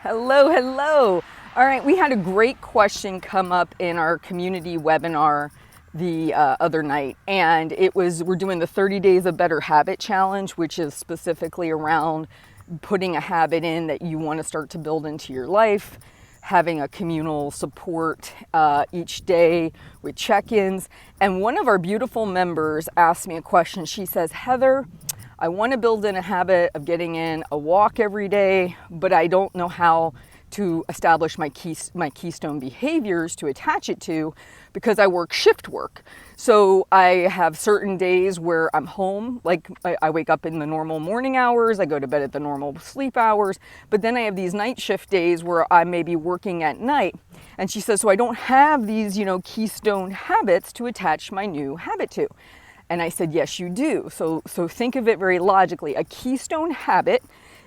Hello, hello. All right, we had a great question come up in our community webinar the other night, and we're doing the 30 Days of Better Habit Challenge, which is specifically around putting a habit in that you want to start to build into your life, having a communal support each day with check-ins. And one of our beautiful members asked me a question. She says, Heather, I want to build in a habit of getting in a walk every day, but I don't know how to establish my keystone behaviors to attach it to because I work shift work. So I have certain days where I'm home, like I wake up in the normal morning hours, I go to bed at the normal sleep hours, but then I have these night shift days where I may be working at night. And she says, so I don't have these, keystone habits to attach my new habit to. And I said, yes, you do. So think of it very logically. A keystone habit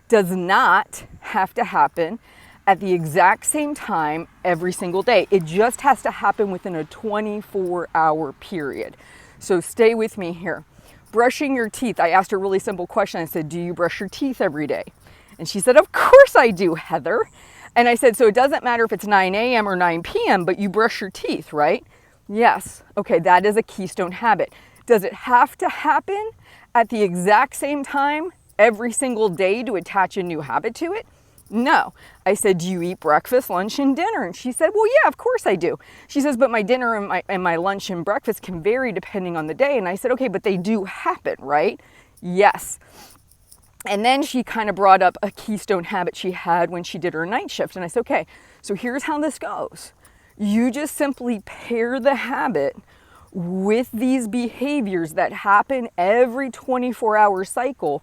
does not have to happen at the exact same time every single day. It just has to happen within a 24-hour period. So stay with me here. Brushing your teeth. I asked her a really simple question. I said, do you brush your teeth every day? And she said, of course I do, Heather. And I said, so it doesn't matter if it's 9 a.m. or 9 p.m., but you brush your teeth, right? Yes. Okay, that is a keystone habit. Does it have to happen at the exact same time every single day to attach a new habit to it? No. I said, do you eat breakfast, lunch, and dinner? And she said, well, yeah, of course I do. She says, but my dinner and my lunch and breakfast can vary depending on the day. And I said, okay, but they do happen, right? Yes. And then she kind of brought up a keystone habit she had when she did her night shift. And I said, okay, so here's how this goes. You just simply pair the habit with these behaviors that happen every 24-hour cycle,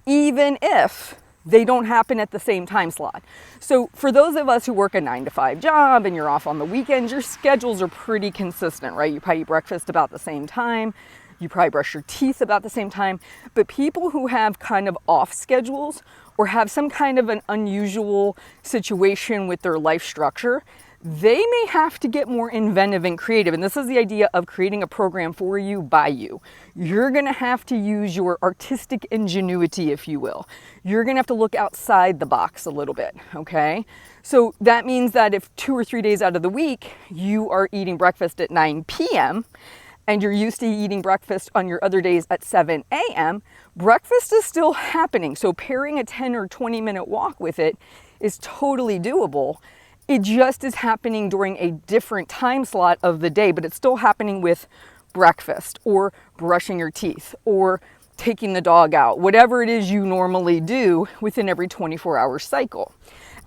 even if they don't happen at the same time slot. So for those of us who work a 9-to-5 job and you're off on the weekends, your schedules are pretty consistent, right? You probably eat breakfast about the same time. You probably brush your teeth about the same time. But people who have kind of off schedules or have some kind of an unusual situation with their life structure, they may have to get more inventive and creative. And this is the idea of creating a program for you by you. You're going to have to use your artistic ingenuity, if you will. You're going to have to look outside the box a little bit, okay? So that means that if 2 or 3 days out of the week, you are eating breakfast at 9 p.m., and you're used to eating breakfast on your other days at 7 a.m., breakfast is still happening. So pairing a 10 or 20-minute walk with it is totally doable. It just is happening during a different time slot of the day, but it's still happening with breakfast or brushing your teeth or taking the dog out, whatever it is you normally do within every 24-hour cycle.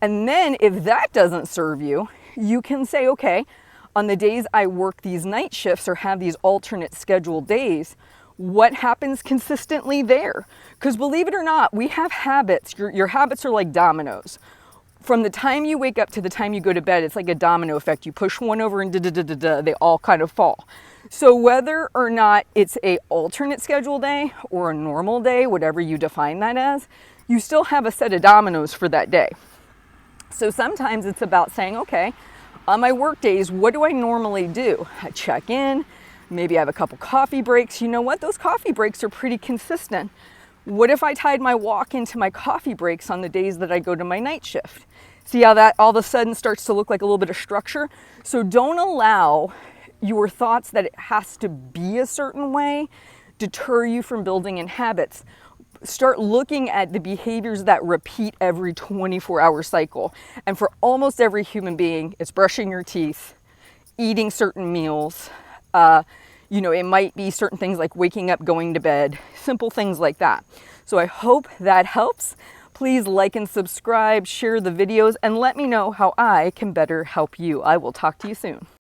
And then if that doesn't serve you, you can say, okay, on the days I work these night shifts or have these alternate scheduled days, what happens consistently there? Because believe it or not, we have habits. Your habits are like dominoes. From the time you wake up to the time you go to bed, it's like a domino effect. You push one over and they all kind of fall. So whether or not it's a alternate schedule day or a normal day, whatever you define that as, you still have a set of dominoes for that day. So sometimes it's about saying, okay, on my work days, what do I normally do? I check in, maybe I have a couple coffee breaks. You know what? Those coffee breaks are pretty consistent. What if I tied my walk into my coffee breaks on the days that I go to my night shift? See how that all of a sudden starts to look like a little bit of structure? So don't allow your thoughts that it has to be a certain way deter you from building in habits. Start looking at the behaviors that repeat every 24-hour cycle. And for almost every human being, it's brushing your teeth, eating certain meals, it might be certain things like waking up, going to bed, simple things like that. So I hope that helps. Please like and subscribe, share the videos, and let me know how I can better help you. I will talk to you soon.